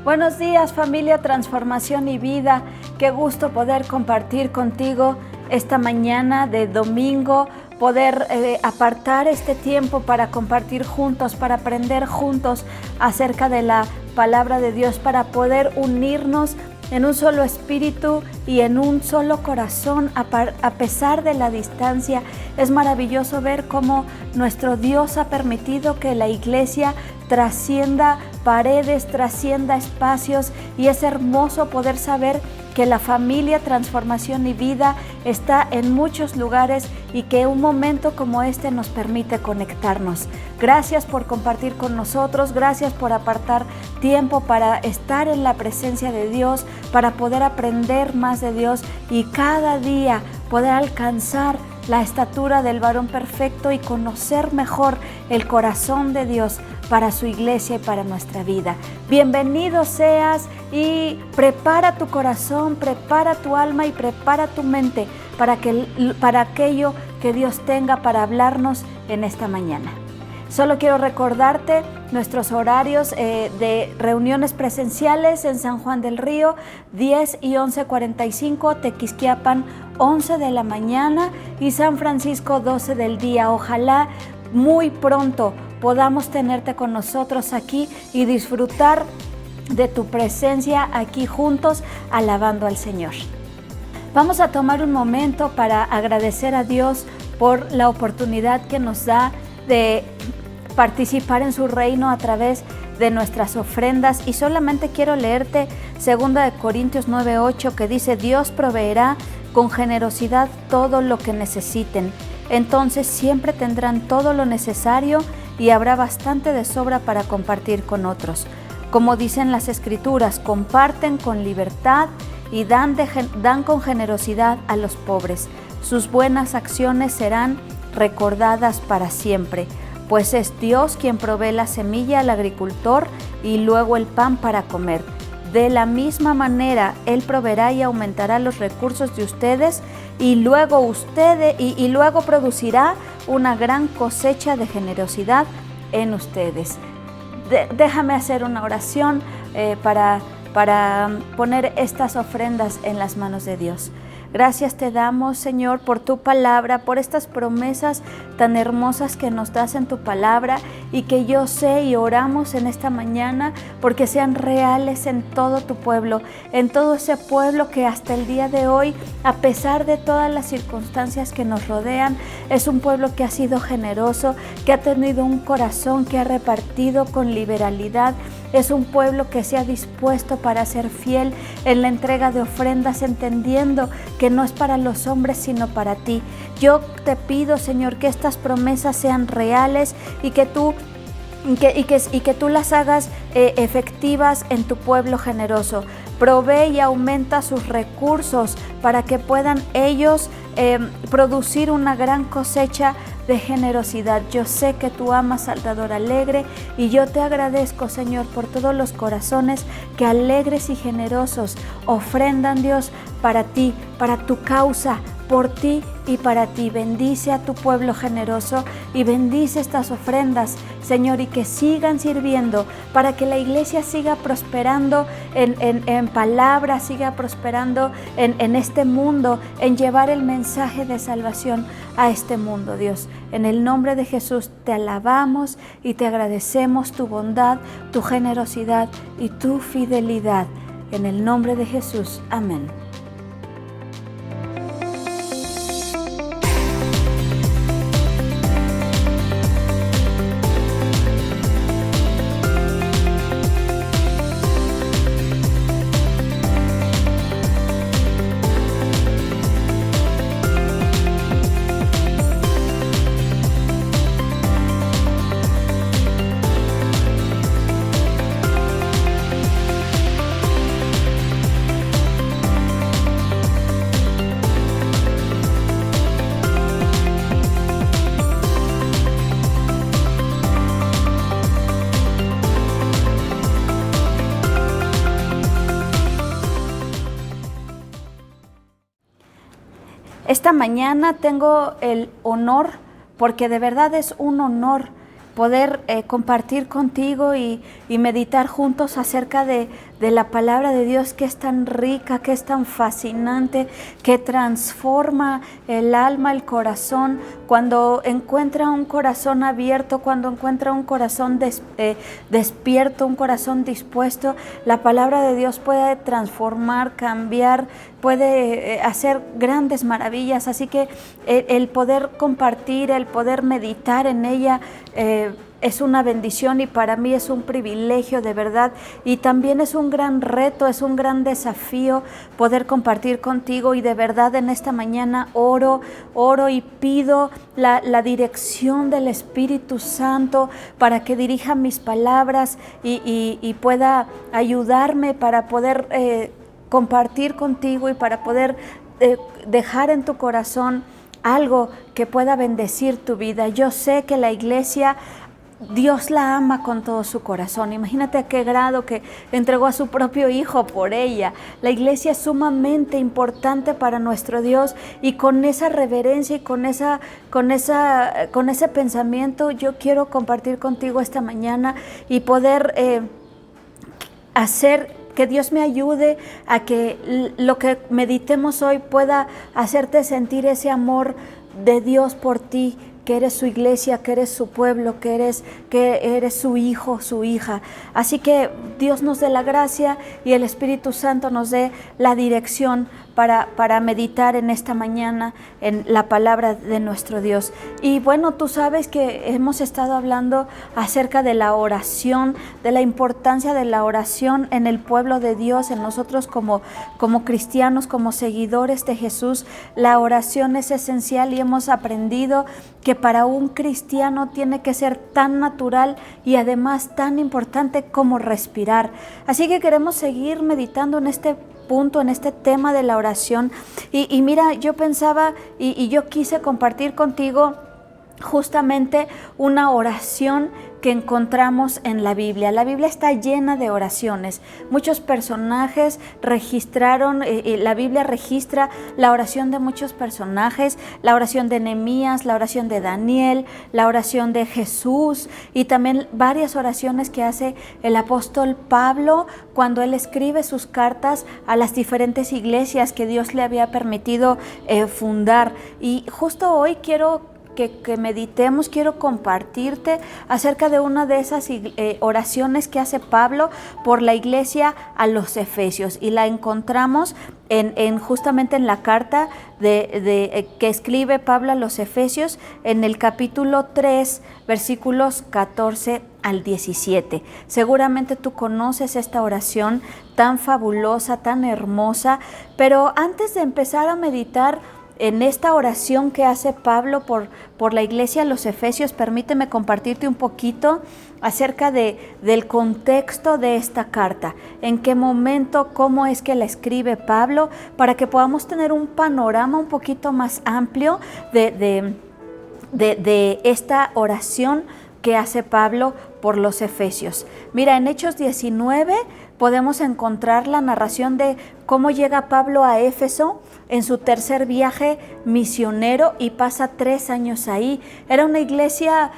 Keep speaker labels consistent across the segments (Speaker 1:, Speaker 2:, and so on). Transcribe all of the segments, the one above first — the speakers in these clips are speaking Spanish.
Speaker 1: Buenos días, familia Transformación y Vida. Qué gusto poder compartir contigo esta mañana de domingo, poder apartar este tiempo para compartir juntos, para aprender juntos acerca de la palabra de Dios, para poder unirnos en un solo espíritu y en un solo corazón a pesar de la distancia. Es maravilloso ver cómo nuestro Dios ha permitido que la iglesia trascienda paredes, trascienda espacios, y es hermoso poder saber que la familia Transformación y Vida está en muchos lugares y que un momento como este nos permite conectarnos. Gracias por compartir con nosotros, gracias por apartar tiempo para estar en la presencia de Dios, para poder aprender más de Dios y cada día poder alcanzar la estatura del varón perfecto y conocer mejor el corazón de Dios para su iglesia y para nuestra vida. Bienvenido seas y prepara tu corazón, prepara tu alma y prepara tu mente para aquello que Dios tenga para hablarnos en esta mañana. Solo quiero recordarte nuestros horarios de reuniones presenciales en San Juan del Río, 10 y 11:45, Tequisquiapan, 11 de la mañana y San Francisco, 12 del día. Ojalá muy pronto podamos tenerte con nosotros aquí y disfrutar de tu presencia aquí juntos, alabando al Señor. Vamos a tomar un momento para agradecer a Dios por la oportunidad que nos da de participar en su reino a través de nuestras ofrendas, y solamente quiero leerte 2 Corintios 9:8, que dice: Dios proveerá con generosidad todo lo que necesiten, entonces siempre tendrán todo lo necesario y habrá bastante de sobra para compartir con otros. Como dicen las Escrituras, comparten con libertad y dan con generosidad a los pobres. Sus buenas acciones serán recordadas para siempre, pues es Dios quien provee la semilla al agricultor y luego el pan para comer. De la misma manera, Él proveerá y aumentará los recursos de ustedes y luego producirá una gran cosecha de generosidad en ustedes. Déjame hacer una oración para poner estas ofrendas en las manos de Dios. Gracias te damos, Señor, por tu palabra, por estas promesas tan hermosas que nos das en tu palabra, y que yo sé y oramos en esta mañana porque sean reales en todo tu pueblo, en todo ese pueblo que hasta el día de hoy, a pesar de todas las circunstancias que nos rodean, es un pueblo que ha sido generoso, que ha tenido un corazón que ha repartido con liberalidad. Es un pueblo que se ha dispuesto para ser fiel en la entrega de ofrendas, entendiendo que no es para los hombres sino para ti. Yo te pido, Señor, que estas promesas sean reales y que tú las hagas efectivas en tu pueblo generoso. Provee y aumenta sus recursos para que puedan ellos producir una gran cosecha de generosidad. Yo sé que tú amas al dador alegre, y yo te agradezco, Señor, por todos los corazones que alegres y generosos ofrendan, Dios, para ti, para tu causa, por ti y para ti. Bendice a tu pueblo generoso y bendice estas ofrendas, Señor, y que sigan sirviendo para que la iglesia siga prosperando en palabra, siga prosperando en este mundo, en llevar el mensaje de salvación a este mundo, Dios. En el nombre de Jesús te alabamos y te agradecemos tu bondad, tu generosidad y tu fidelidad. En el nombre de Jesús, amén. Esta mañana tengo el honor, porque de verdad es un honor poder compartir contigo y meditar juntos acerca de la palabra de Dios, que es tan rica, que es tan fascinante, que transforma el alma, el corazón. Cuando encuentra un corazón abierto, cuando encuentra un corazón despierto, un corazón dispuesto, la palabra de Dios puede transformar, cambiar, puede hacer grandes maravillas. Así que el poder compartir, el poder meditar en ella es una bendición, y para mí es un privilegio de verdad, y también es un gran reto, es un gran desafío poder compartir contigo. Y de verdad en esta mañana oro y pido la dirección del Espíritu Santo para que dirija mis palabras y pueda ayudarme para poder compartir contigo, y para poder dejar en tu corazón algo que pueda bendecir tu vida. Yo sé que la iglesia, Dios la ama con todo su corazón. Imagínate a qué grado que entregó a su propio Hijo por ella. La iglesia es sumamente importante para nuestro Dios, y con esa reverencia y con ese pensamiento yo quiero compartir contigo esta mañana y poder hacer que Dios me ayude a que lo que meditemos hoy pueda hacerte sentir ese amor de Dios por ti, que eres su iglesia, que eres su pueblo, que eres su hijo, su hija. Así que Dios nos dé la gracia y el Espíritu Santo nos dé la dirección para meditar en esta mañana en la palabra de nuestro Dios. Y bueno, tú sabes que hemos estado hablando acerca de la oración, de la importancia de la oración en el pueblo de Dios, en nosotros como cristianos, como seguidores de Jesús. La oración es esencial, y hemos aprendido que para un cristiano tiene que ser tan natural y además tan importante como respirar. Así que queremos seguir meditando en este punto, en este tema de la oración. Y mira, yo pensaba y yo quise compartir contigo justamente una oración que encontramos en la Biblia. La Biblia está llena de oraciones. Muchos personajes registraron, la Biblia registra la oración de muchos personajes, la oración de Nehemías, la oración de Daniel, la oración de Jesús, y también varias oraciones que hace el apóstol Pablo cuando él escribe sus cartas a las diferentes iglesias que Dios le había permitido fundar. Y justo hoy quiero que meditemos, quiero compartirte acerca de una de esas oraciones que hace Pablo por la iglesia a los Efesios, y la encontramos justamente en la carta que escribe Pablo a los Efesios, en el capítulo 3, versículos 14 al 17. Seguramente tú conoces esta oración tan fabulosa, tan hermosa, pero antes de empezar a meditar en esta oración que hace Pablo por la iglesia a los Efesios, permíteme compartirte un poquito acerca del contexto de esta carta, en qué momento, cómo es que la escribe Pablo, para que podamos tener un panorama un poquito más amplio de esta oración que hace Pablo por los Efesios. Mira, en Hechos 19 podemos encontrar la narración de cómo llega Pablo a Éfeso en su tercer viaje misionero y pasa 3 años ahí. Era una iglesia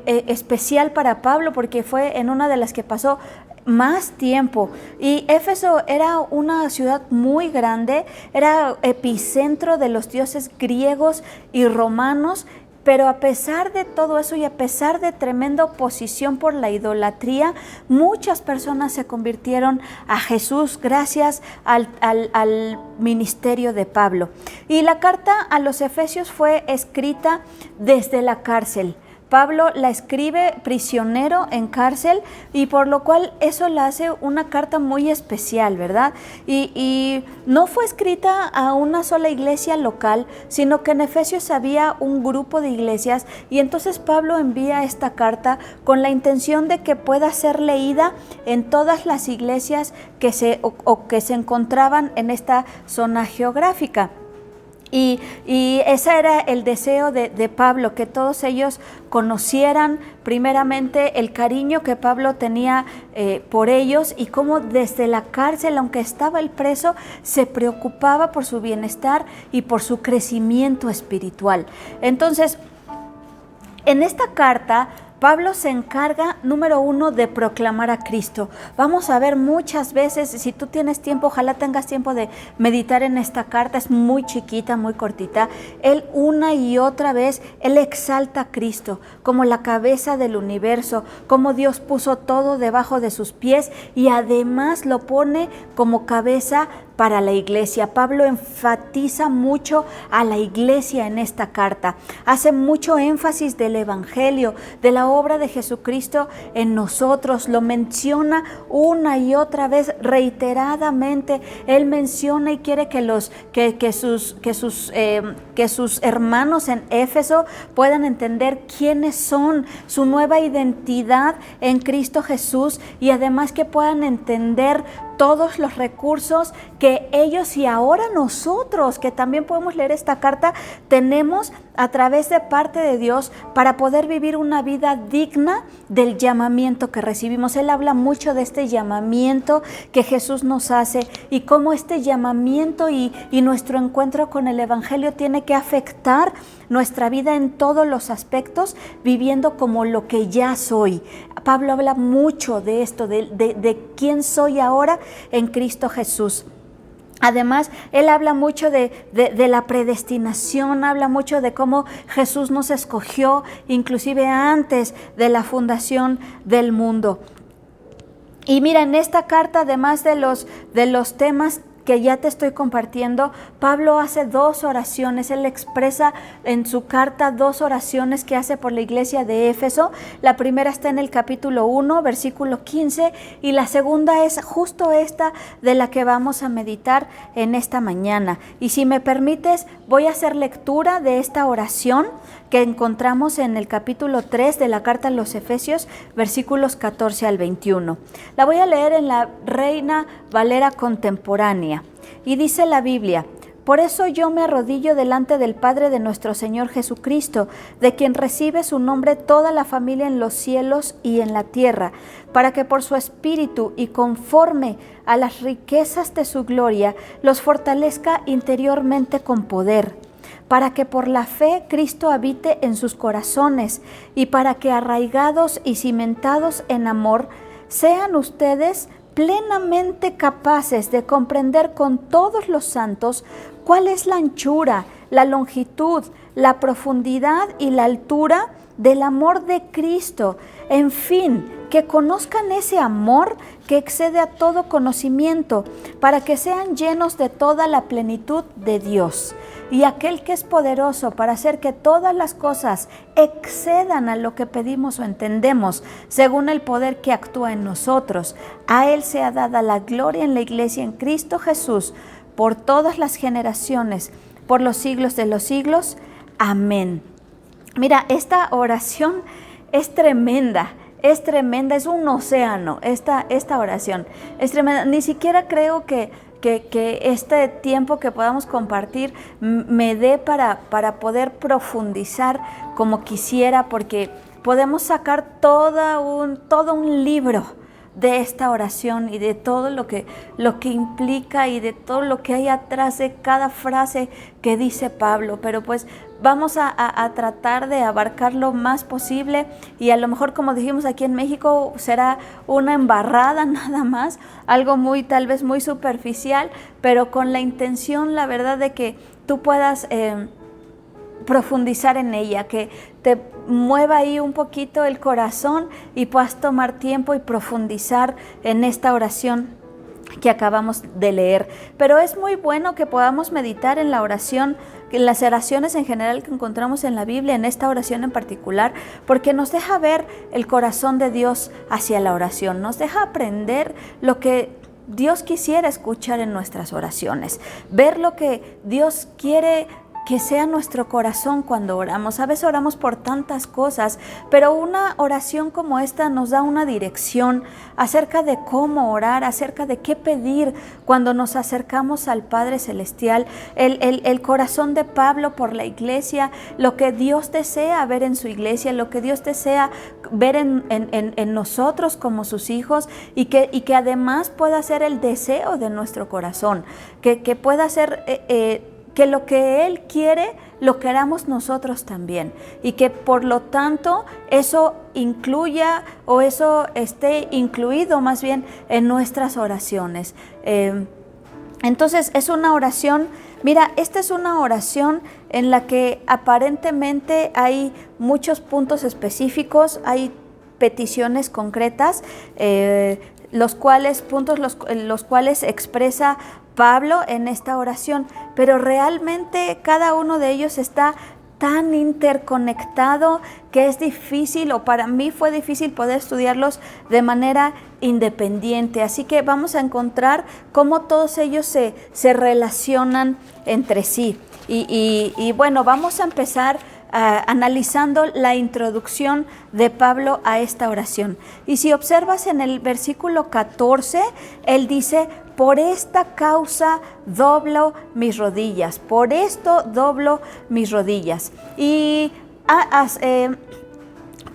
Speaker 1: especial para Pablo, porque fue en una de las que pasó más tiempo. Y Éfeso era una ciudad muy grande, era epicentro de los dioses griegos y romanos. Pero a pesar de todo eso y a pesar de tremenda oposición por la idolatría, muchas personas se convirtieron a Jesús gracias al ministerio de Pablo. Y la carta a los Efesios fue escrita desde la cárcel. Pablo la escribe prisionero en cárcel, y por lo cual eso la hace una carta muy especial, ¿verdad? Y no fue escrita a una sola iglesia local, sino que en Efesios había un grupo de iglesias, y entonces Pablo envía esta carta con la intención de que pueda ser leída en todas las iglesias que se encontraban en esta zona geográfica. Y ese era el deseo de Pablo, que todos ellos conocieran primeramente el cariño que Pablo tenía por ellos, y cómo desde la cárcel, aunque estaba el preso, se preocupaba por su bienestar y por su crecimiento espiritual. Entonces, en esta carta, Pablo se encarga, número uno, de proclamar a Cristo. Vamos a ver muchas veces, si tú tienes tiempo, ojalá tengas tiempo de meditar en esta carta, es muy chiquita, muy cortita. Él una y otra vez, él exalta a Cristo como la cabeza del universo, como Dios puso todo debajo de sus pies y además lo pone como cabeza para la iglesia. Pablo enfatiza mucho a la iglesia en esta carta. Hace mucho énfasis del evangelio, de la obra de Jesucristo en nosotros. Lo menciona una y otra vez, reiteradamente. Él menciona y quiere que sus hermanos en Éfeso puedan entender quiénes son, su nueva identidad en Cristo Jesús, y además que puedan entender todos los recursos que ellos y ahora nosotros, que también podemos leer esta carta, tenemos a través de parte de Dios para poder vivir una vida digna del llamamiento que recibimos. Él habla mucho de este llamamiento que Jesús nos hace y cómo este llamamiento y nuestro encuentro con el evangelio tiene que afectar nuestra vida en todos los aspectos, viviendo como lo que ya soy. Pablo habla mucho de esto, de quién soy ahora en Cristo Jesús. Además, él habla mucho de la predestinación, habla mucho de cómo Jesús nos escogió, inclusive antes de la fundación del mundo. Y mira, en esta carta, además de los temas que ya te estoy compartiendo, Pablo hace 2 oraciones. Él expresa en su carta 2 oraciones que hace por la iglesia de Éfeso. La primera está en el capítulo 1, versículo 15, y la segunda es justo esta de la que vamos a meditar en esta mañana. Y si me permites, voy a hacer lectura de esta oración que encontramos en el capítulo 3 de la carta a los Efesios, versículos 14 al 21. La voy a leer en la Reina Valera contemporánea. Y dice la Biblia: por eso yo me arrodillo delante del Padre de nuestro Señor Jesucristo, de quien recibe su nombre toda la familia en los cielos y en la tierra, para que por su Espíritu y conforme a las riquezas de su gloria los fortalezca interiormente con poder, para que por la fe Cristo habite en sus corazones y para que arraigados y cimentados en amor sean ustedes plenamente capaces de comprender con todos los santos cuál es la anchura, la longitud, la profundidad y la altura del amor de Cristo. En fin, que conozcan ese amor que excede a todo conocimiento, para que sean llenos de toda la plenitud de Dios. Y aquel que es poderoso para hacer que todas las cosas excedan a lo que pedimos o entendemos, según el poder que actúa en nosotros, a Él sea dada la gloria en la iglesia en Cristo Jesús, por todas las generaciones, por los siglos de los siglos. Amén. Mira, esta oración es tremenda. Es tremenda, es un océano esta oración, es tremenda. Ni siquiera creo que este tiempo que podamos compartir me dé para poder profundizar como quisiera, porque podemos sacar todo un libro de esta oración y de todo lo que implica y de todo lo que hay atrás de cada frase que dice Pablo. Pero pues vamos a tratar de abarcar lo más posible, y a lo mejor, como dijimos aquí en México, será una embarrada nada más, algo tal vez muy superficial, pero con la intención, la verdad, de que tú puedas profundizar en ella, que te mueva ahí un poquito el corazón y puedas tomar tiempo y profundizar en esta oración que acabamos de leer. Pero es muy bueno que podamos meditar en la oración, en las oraciones en general que encontramos en la Biblia, en esta oración en particular, porque nos deja ver el corazón de Dios hacia la oración, nos deja aprender lo que Dios quisiera escuchar en nuestras oraciones, ver lo que Dios quiere que sea nuestro corazón cuando oramos. A veces oramos por tantas cosas, pero una oración como esta nos da una dirección acerca de cómo orar, acerca de qué pedir cuando nos acercamos al Padre Celestial. El corazón de Pablo por la iglesia, lo que Dios desea ver en su iglesia, lo que Dios desea ver en nosotros como sus hijos, y que además pueda ser el deseo de nuestro corazón, que pueda ser que lo que Él quiere lo queramos nosotros también, y que por lo tanto eso incluya o eso esté incluido más bien en nuestras oraciones. Entonces es una oración, mira, esta es una oración en la que aparentemente hay muchos puntos específicos, hay peticiones concretas, los cuales expresa Pablo en esta oración, pero realmente cada uno de ellos está tan interconectado que es difícil, o para mí fue difícil poder estudiarlos de manera independiente. Así que vamos a encontrar cómo todos ellos se relacionan entre sí. Y bueno, vamos a empezar analizando la introducción de Pablo a esta oración. Y si observas en el versículo 14, él dice: por esta causa doblo mis rodillas, por esto doblo mis rodillas. Y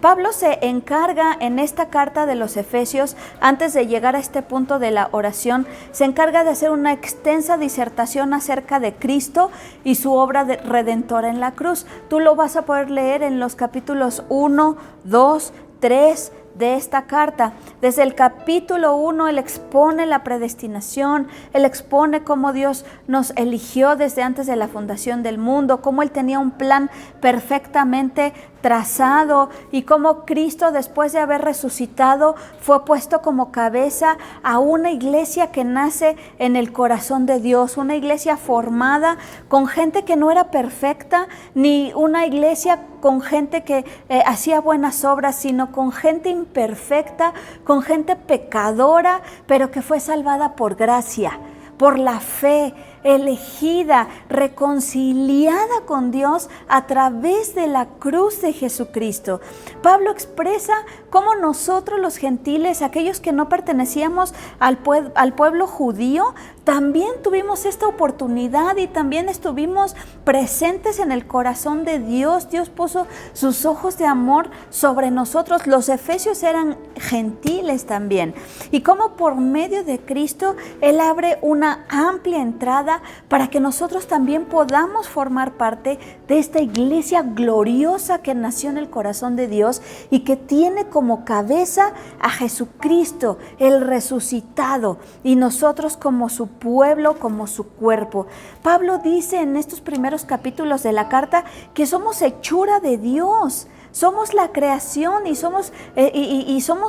Speaker 1: Pablo se encarga en esta carta de los Efesios, antes de llegar a este punto de la oración, se encarga de hacer una extensa disertación acerca de Cristo y su obra redentora en la cruz. Tú lo vas a poder leer en los capítulos 1, 2, 3 de esta carta. Desde el capítulo 1 él expone la predestinación, él expone cómo Dios nos eligió desde antes de la fundación del mundo, cómo él tenía un plan perfectamente trazado y cómo Cristo, después de haber resucitado, fue puesto como cabeza a una iglesia que nace en el corazón de Dios, una iglesia formada con gente que no era perfecta, ni una iglesia con gente que hacía buenas obras, sino con gente imperfecta, con gente pecadora, pero que fue salvada por gracia, por la fe, elegida, reconciliada con Dios a través de la cruz de Jesucristo. Pablo expresa cómo nosotros los gentiles, aquellos que no pertenecíamos al pueblo judío, también tuvimos esta oportunidad y también estuvimos presentes en el corazón de Dios. Dios puso sus ojos de amor sobre nosotros. Los efesios eran gentiles también. Y cómo por medio de Cristo Él abre una amplia entrada para que nosotros también podamos formar parte de esta iglesia gloriosa que nació en el corazón de Dios y que tiene como cabeza a Jesucristo, el resucitado, y nosotros como su pueblo, como su cuerpo. Pablo dice en estos primeros capítulos de la carta que somos hechura de Dios. Somos la creación y somos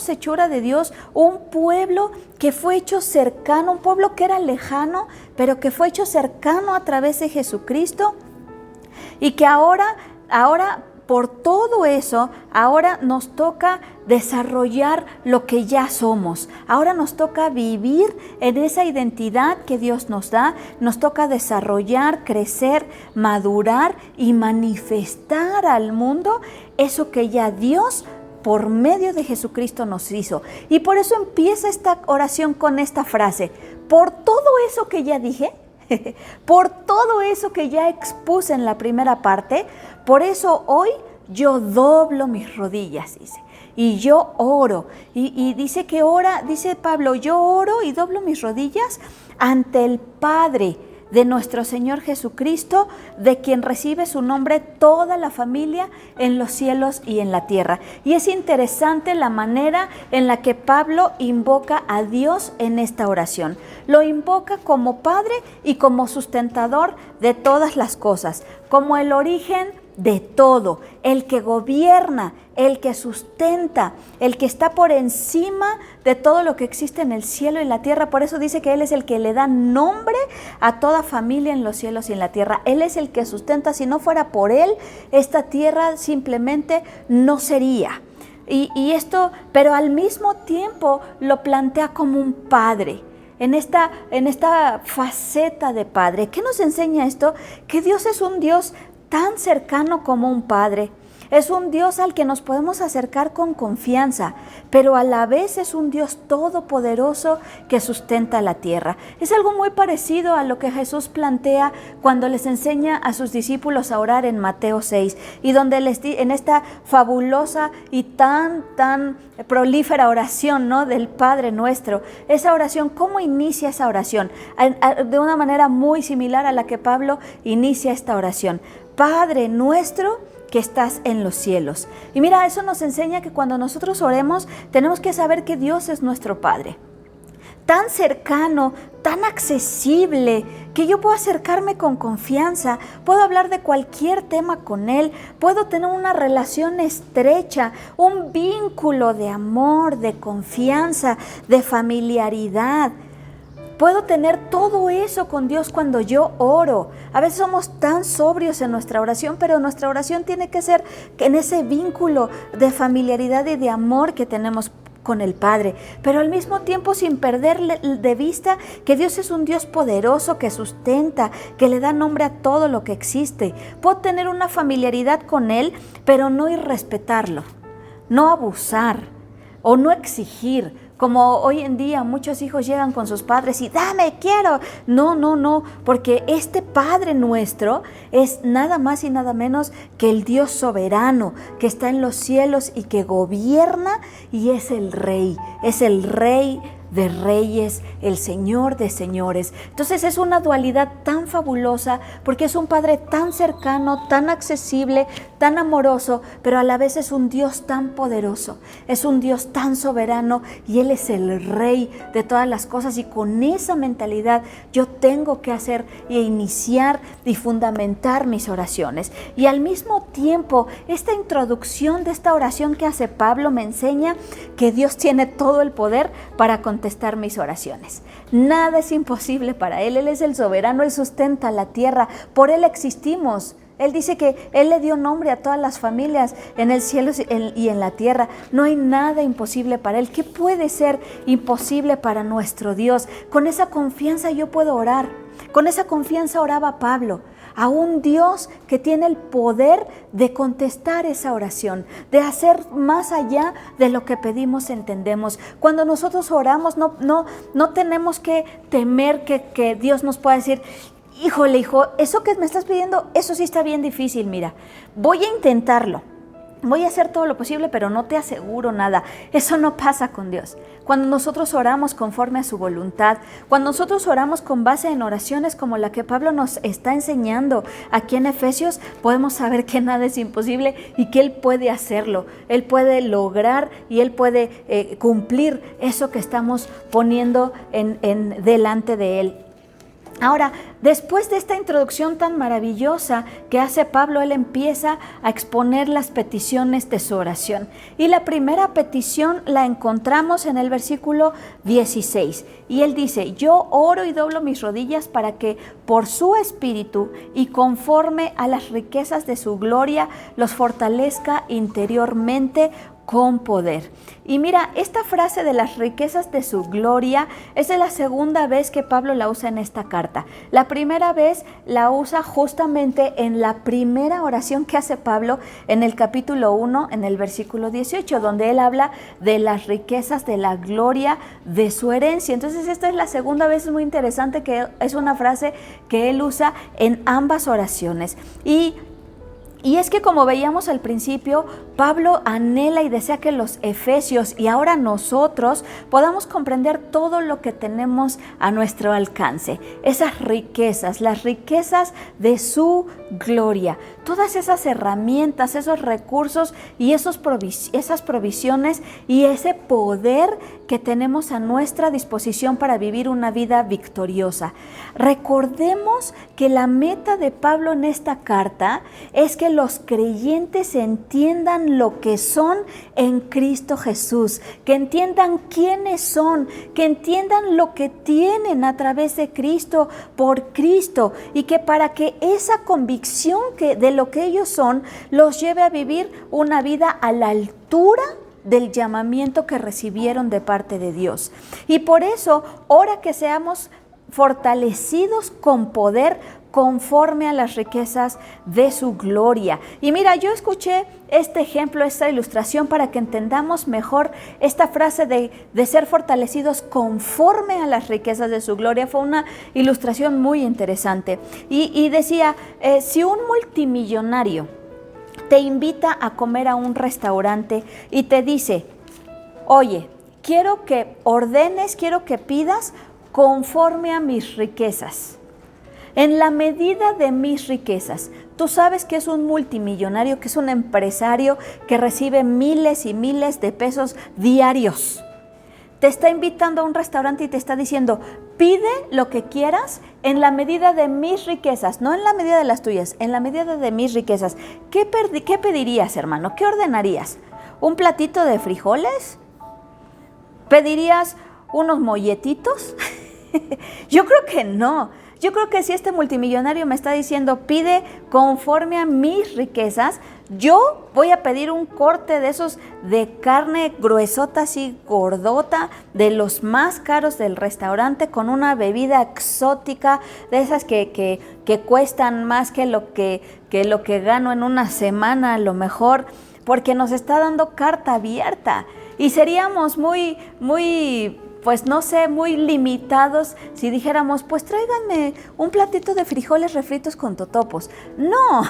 Speaker 1: hechura de Dios, un pueblo que fue hecho cercano, un pueblo que era lejano, pero que fue hecho cercano a través de Jesucristo, y que ahora por todo eso, ahora nos toca desarrollar lo que ya somos. Ahora nos toca vivir en esa identidad que Dios nos da. Nos toca desarrollar, crecer, madurar y manifestar al mundo eso que ya Dios por medio de Jesucristo nos hizo. Y por eso empieza esta oración con esta frase: por todo eso que ya dije, por todo eso que ya expuse en la primera parte, por eso hoy yo doblo mis rodillas, dice, y yo oro. Y dice que ora, dice Pablo: yo oro y doblo mis rodillas ante el Padre de nuestro Señor Jesucristo, de quien recibe su nombre toda la familia en los cielos y en la tierra. Y es interesante la manera en la que Pablo invoca a Dios en esta oración. Lo invoca como Padre y como sustentador de todas las cosas, como el origen de todo, el que gobierna, el que sustenta, el que está por encima de todo lo que existe en el cielo y la tierra. Por eso dice que Él es el que le da nombre a toda familia en los cielos y en la tierra. Él es el que sustenta. Si no fuera por Él, esta tierra simplemente no sería. Y esto, pero al mismo tiempo lo plantea como un padre. En esta faceta de padre. ¿Qué nos enseña esto? Que Dios es un Dios tan cercano como un padre. Es un Dios al que nos podemos acercar con confianza, pero a la vez es un Dios todopoderoso que sustenta la tierra. Es algo muy parecido a lo que Jesús plantea cuando les enseña a sus discípulos a orar en Mateo 6, y donde en esta fabulosa y tan prolífera oración, ¿no?, del Padre Nuestro. Esa oración, ¿cómo inicia esa oración? De una manera muy similar a la que Pablo inicia esta oración. Padre Nuestro que estás en los cielos. Y mira, eso nos enseña que cuando nosotros oremos, tenemos que saber que Dios es nuestro Padre. Tan cercano, tan accesible, que yo puedo acercarme con confianza, puedo hablar de cualquier tema con Él, puedo tener una relación estrecha, un vínculo de amor, de confianza, de familiaridad. Puedo tener todo eso con Dios cuando yo oro. A veces somos tan sobrios en nuestra oración, pero nuestra oración tiene que ser en ese vínculo de familiaridad y de amor que tenemos con el Padre, pero al mismo tiempo sin perder de vista que Dios es un Dios poderoso que sustenta, que le da nombre a todo lo que existe. Puedo tener una familiaridad con Él, pero no irrespetarlo, no abusar o no exigir. Como hoy en día muchos hijos llegan con sus padres y dame, quiero. No, porque este Padre nuestro es nada más y nada menos que el Dios soberano que está en los cielos y que gobierna, y es el Rey de reyes, el Señor de señores. Entonces es una dualidad tan fabulosa porque es un Padre tan cercano, tan accesible, tan amoroso, pero a la vez es un Dios tan poderoso, es un Dios tan soberano, y Él es el Rey de todas las cosas. Y con esa mentalidad yo tengo que hacer e iniciar y fundamentar mis oraciones. Y al mismo tiempo, esta introducción de esta oración que hace Pablo me enseña que Dios tiene todo el poder para contestar mis oraciones. Nada es imposible para Él. Él es el soberano, Él sustenta la tierra, por Él existimos. Él dice que Él le dio nombre a todas las familias en el cielo y en la tierra. No hay nada imposible para Él. ¿Qué puede ser imposible para nuestro Dios? Con esa confianza yo puedo orar. Con esa confianza oraba Pablo a un Dios que tiene el poder de contestar esa oración, de hacer más allá de lo que pedimos, entendemos. Cuando nosotros oramos, no tenemos que temer que Dios nos pueda decir: híjole, hijo, eso que me estás pidiendo, eso sí está bien difícil, mira, voy a intentarlo. Voy a hacer todo lo posible, pero no te aseguro nada. Eso no pasa con Dios. Cuando nosotros oramos conforme a su voluntad, cuando nosotros oramos con base en oraciones como la que Pablo nos está enseñando aquí en Efesios, podemos saber que nada es imposible y que Él puede hacerlo. Él puede lograr y Él puede cumplir eso que estamos poniendo delante de Él. Ahora, después de esta introducción tan maravillosa que hace Pablo, él empieza a exponer las peticiones de su oración. Y la primera petición la encontramos en el versículo 16. Y él dice: yo oro y doblo mis rodillas para que por su espíritu y conforme a las riquezas de su gloria los fortalezca interiormente con poder. Y mira, esta frase de las riquezas de su gloria es de la segunda vez que Pablo la usa en esta carta. La primera vez la usa justamente en la primera oración que hace Pablo en el capítulo 1, en el versículo 18, donde él habla de las riquezas de la gloria de su herencia. Entonces esta es la segunda vez. Es muy interesante que es una frase que él usa en ambas oraciones. Y es que, como veíamos al principio, Pablo anhela y desea que los efesios y ahora nosotros podamos comprender todo lo que tenemos a nuestro alcance. Esas riquezas, las riquezas de su gloria, todas esas herramientas, esos recursos y esas provisiones y ese poder que tenemos a nuestra disposición para vivir una vida victoriosa. Recordemos que la meta de Pablo en esta carta es que los creyentes entiendan lo que son en Cristo Jesús, que entiendan quiénes son, que entiendan lo que tienen a través de Cristo, por Cristo, y que para que esa convicción de lo que ellos son los lleve a vivir una vida a la altura del llamamiento que recibieron de parte de Dios. Y por eso, ora que seamos fortalecidos con poder conforme a las riquezas de su gloria. Y mira, yo escuché este ejemplo, esta ilustración para que entendamos mejor esta frase de ser fortalecidos conforme a las riquezas de su gloria. Fue una ilustración muy interesante. Y decía, si un multimillonario te invita a comer a un restaurante y te dice, oye, quiero que ordenes, quiero que pidas conforme a mis riquezas, en la medida de mis riquezas. Tú sabes que es un multimillonario, que es un empresario que recibe miles y miles de pesos diarios. Te está invitando a un restaurante y te está diciendo, pide lo que quieras en la medida de mis riquezas, no en la medida de las tuyas, en la medida de mis riquezas. ¿Qué pedirías, hermano? ¿Qué ordenarías? ¿Un platito de frijoles? ¿Pedirías unos molletitos? Yo creo que no. Yo creo que si este multimillonario me está diciendo, pide conforme a mis riquezas, yo voy a pedir un corte de esos de carne gruesota, así gordota, de los más caros del restaurante, con una bebida exótica, de esas que cuestan más que lo que gano en una semana a lo mejor, porque nos está dando carta abierta. Y seríamos muy pues no sé, muy limitados si dijéramos, pues tráiganme un platito de frijoles refritos con totopos. No,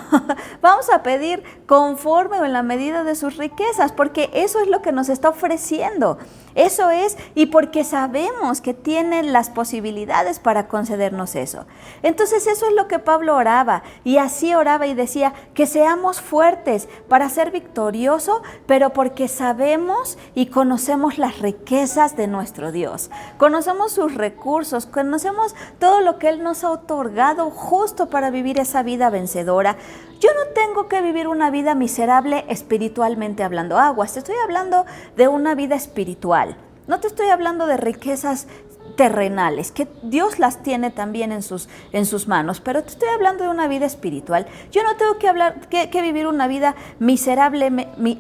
Speaker 1: vamos a pedir conforme o en la medida de sus riquezas, porque eso es lo que nos está ofreciendo. Eso es, y porque sabemos que tiene las posibilidades para concedernos eso. Entonces eso es lo que Pablo oraba, y así oraba y decía que seamos fuertes para ser victoriosos, pero porque sabemos y conocemos las riquezas de nuestro Dios. Conocemos sus recursos, conocemos todo lo que Él nos ha otorgado justo para vivir esa vida vencedora. Yo no tengo que vivir una vida miserable espiritualmente hablando. Aguas, te estoy hablando de una vida espiritual. No te estoy hablando de riquezas terrenales, que Dios las tiene también en sus manos, pero te estoy hablando de una vida espiritual. Yo no tengo que vivir una vida miserable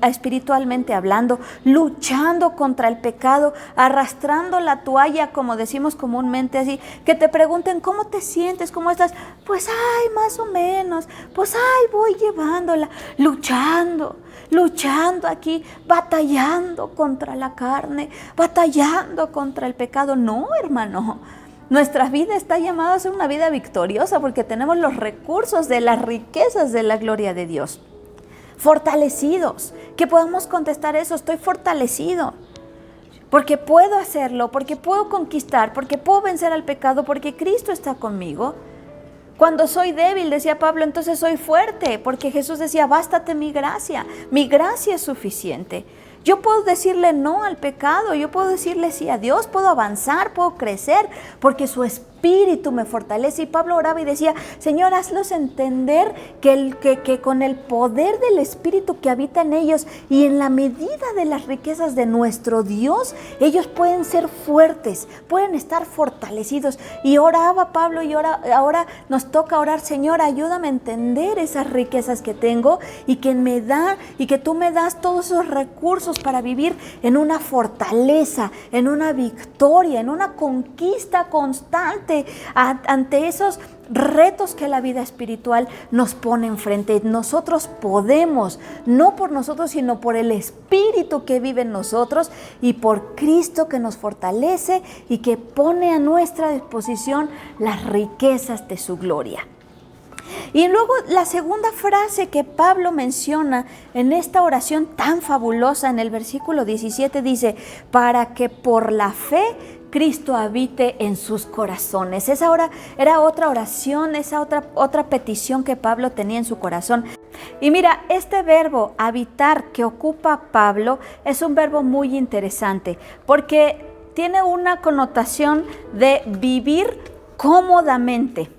Speaker 1: espiritualmente hablando, luchando contra el pecado, arrastrando la toalla, como decimos comúnmente así, que te pregunten cómo te sientes, cómo estás, pues ay, más o menos, pues ay, voy llevándola, luchando aquí, batallando contra la carne, batallando contra el pecado. No, hermano, nuestra vida está llamada a ser una vida victoriosa porque tenemos los recursos de las riquezas de la gloria de Dios. Fortalecidos, que podamos contestar eso, estoy fortalecido. Porque puedo hacerlo, porque puedo conquistar, porque puedo vencer al pecado, porque Cristo está conmigo. Cuando soy débil, decía Pablo, entonces soy fuerte, porque Jesús decía, bástate mi gracia es suficiente. Yo puedo decirle no al pecado, yo puedo decirle sí a Dios, puedo avanzar, puedo crecer, porque su Espíritu me fortalece. Y Pablo oraba y decía, Señor, hazlos entender que con el poder del Espíritu que habita en ellos y en la medida de las riquezas de nuestro Dios, ellos pueden ser fuertes, pueden estar fortalecidos. Y oraba Pablo y ahora nos toca orar, Señor, ayúdame a entender esas riquezas que tengo y que tú me das todos esos recursos para vivir en una fortaleza, en una victoria, en una conquista constante ante esos retos que la vida espiritual nos pone enfrente. Nosotros podemos, no por nosotros, sino por el Espíritu que vive en nosotros y por Cristo que nos fortalece y que pone a nuestra disposición las riquezas de su gloria. Y luego la segunda frase que Pablo menciona en esta oración tan fabulosa en el versículo 17 dice, para que por la fe Cristo habite en sus corazones. Esa era otra oración, esa otra petición que Pablo tenía en su corazón. Y mira, este verbo habitar que ocupa Pablo es un verbo muy interesante porque tiene una connotación de vivir cómodamente.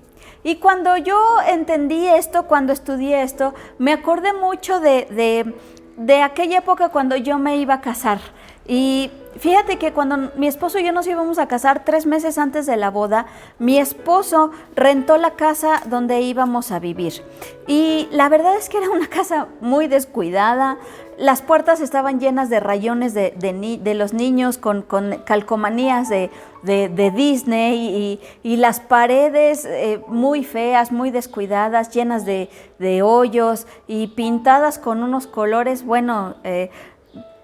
Speaker 1: Y cuando yo entendí esto, cuando estudié esto, me acordé mucho de aquella época cuando yo me iba a casar. Y fíjate que cuando mi esposo y yo nos íbamos a casar 3 meses antes de la boda, mi esposo rentó la casa donde íbamos a vivir. Y la verdad es que era una casa muy descuidada, las puertas estaban llenas de rayones de los niños con calcomanías de Disney y las paredes muy feas, muy descuidadas, llenas de hoyos y pintadas con unos colores, bueno,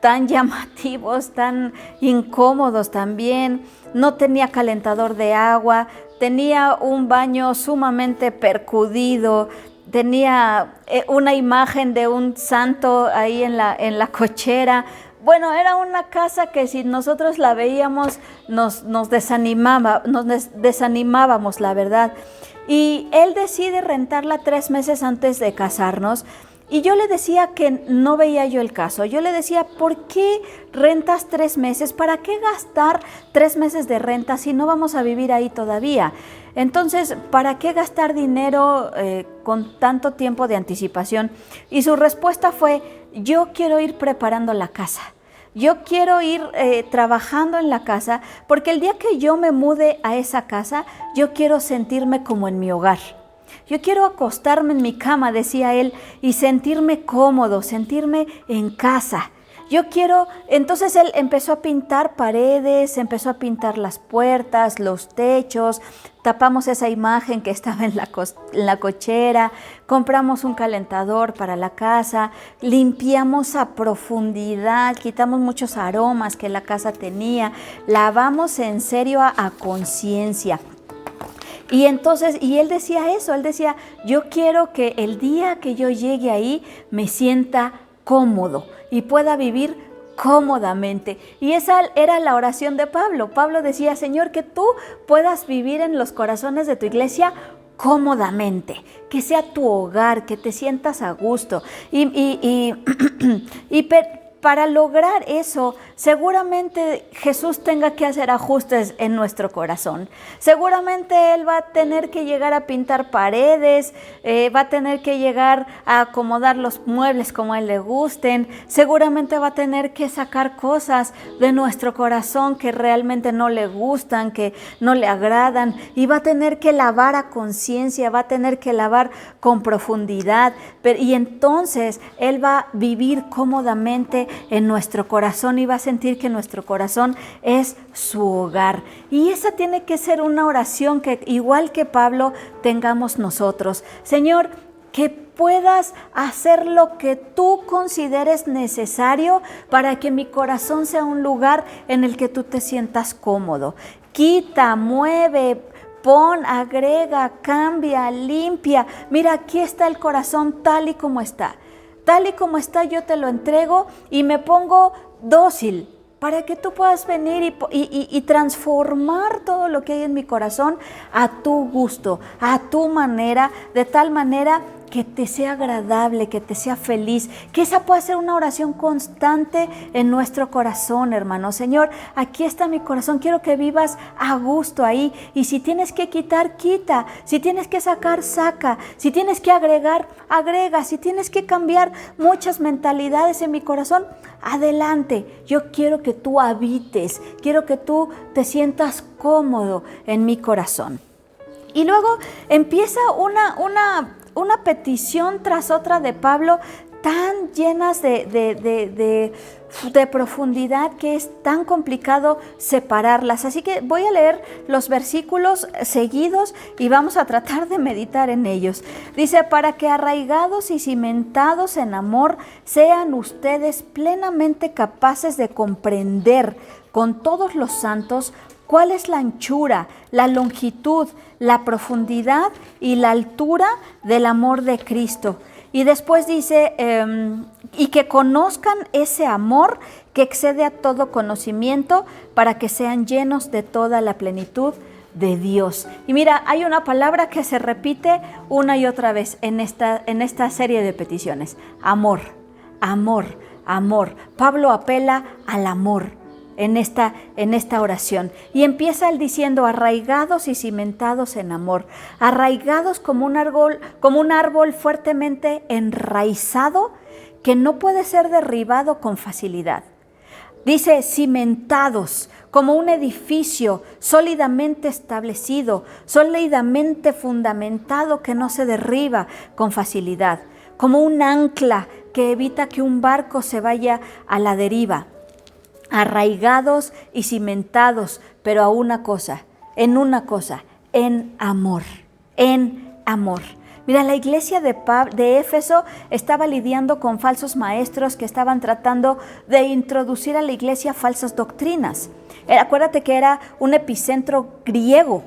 Speaker 1: tan llamativos, tan incómodos también. No tenía calentador de agua, tenía un baño sumamente percudido, tenía una imagen de un santo ahí en la cochera. Bueno, era una casa que si nosotros la veíamos nos desanimábamos, la verdad. Y él decide rentarla 3 meses antes de casarnos. Y yo le decía que no veía yo el caso. Yo le decía, ¿por qué rentas 3 meses? ¿Para qué gastar 3 meses de renta si no vamos a vivir ahí todavía? Entonces, ¿para qué gastar dinero con tanto tiempo de anticipación? Y su respuesta fue, yo quiero ir preparando la casa. Yo quiero ir trabajando en la casa porque el día que yo me mude a esa casa, yo quiero sentirme como en mi hogar. Yo quiero acostarme en mi cama, decía él, y sentirme cómodo, sentirme en casa. Yo quiero, entonces él empezó a pintar paredes, empezó a pintar las puertas, los techos, tapamos esa imagen que estaba en la cochera, compramos un calentador para la casa, limpiamos a profundidad, quitamos muchos aromas que la casa tenía, lavamos en serio a conciencia. Y entonces, y él decía eso, él decía, yo quiero que el día que yo llegue ahí me sienta cómodo y pueda vivir cómodamente. Y esa era la oración de Pablo. Pablo decía, Señor, que tú puedas vivir en los corazones de tu iglesia cómodamente, que sea tu hogar, que te sientas a gusto. Para lograr eso, seguramente Jesús tenga que hacer ajustes en nuestro corazón. Seguramente Él va a tener que llegar a pintar paredes, va a tener que llegar a acomodar los muebles como a Él le gusten. Seguramente va a tener que sacar cosas de nuestro corazón que realmente no le gustan, que no le agradan. Y va a tener que lavar a conciencia, va a tener que lavar con profundidad. Y entonces Él va a vivir cómodamente en nuestro corazón y va a sentir que nuestro corazón es su hogar. Y esa tiene que ser una oración que, igual que Pablo, tengamos nosotros. Señor, que puedas hacer lo que tú consideres necesario para que mi corazón sea un lugar en el que tú te sientas cómodo. Quita, mueve, pon, agrega, cambia, limpia. Mira, aquí está el corazón tal y como está. Tal y como está, yo te lo entrego y me pongo dócil para que tú puedas venir y transformar todo lo que hay en mi corazón a tu gusto, a tu manera, de tal manera que te sea agradable, que te sea feliz, que esa pueda ser una oración constante en nuestro corazón, hermano. Señor, aquí está mi corazón, quiero que vivas a gusto ahí, y si tienes que quitar, quita, si tienes que sacar, saca, si tienes que agregar, agrega, si tienes que cambiar muchas mentalidades en mi corazón, adelante. Yo quiero que tú habites, quiero que tú te sientas cómodo en mi corazón. Y luego empieza una petición tras otra de Pablo, tan llenas de profundidad que es tan complicado separarlas. Así que voy a leer los versículos seguidos y vamos a tratar de meditar en ellos. Dice, para que arraigados y cimentados en amor sean ustedes plenamente capaces de comprender con todos los santos cuál es la anchura, la longitud, la profundidad y la altura del amor de Cristo. Y después dice, y que conozcan ese amor que excede a todo conocimiento, para que sean llenos de toda la plenitud de Dios. Y mira, hay una palabra que se repite una y otra vez en esta serie de peticiones. Amor, amor, amor. Pablo apela al amor en esta oración. Y empieza él diciendo, arraigados y cimentados en amor, arraigados como un árbol fuertemente enraizado que no puede ser derribado con facilidad. Dice, cimentados como un edificio sólidamente establecido, sólidamente fundamentado, que no se derriba con facilidad, como un ancla que evita que un barco se vaya a la deriva. Arraigados y cimentados, pero en amor, en amor. Mira, la iglesia de Éfeso estaba lidiando con falsos maestros que estaban tratando de introducir a la iglesia falsas doctrinas. Acuérdate que era un epicentro griego.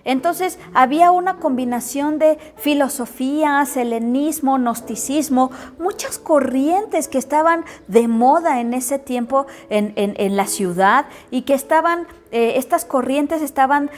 Speaker 1: Entonces había una combinación de filosofías, helenismo, gnosticismo, muchas corrientes que estaban de moda en ese tiempo en la ciudad y que estas corrientes estaban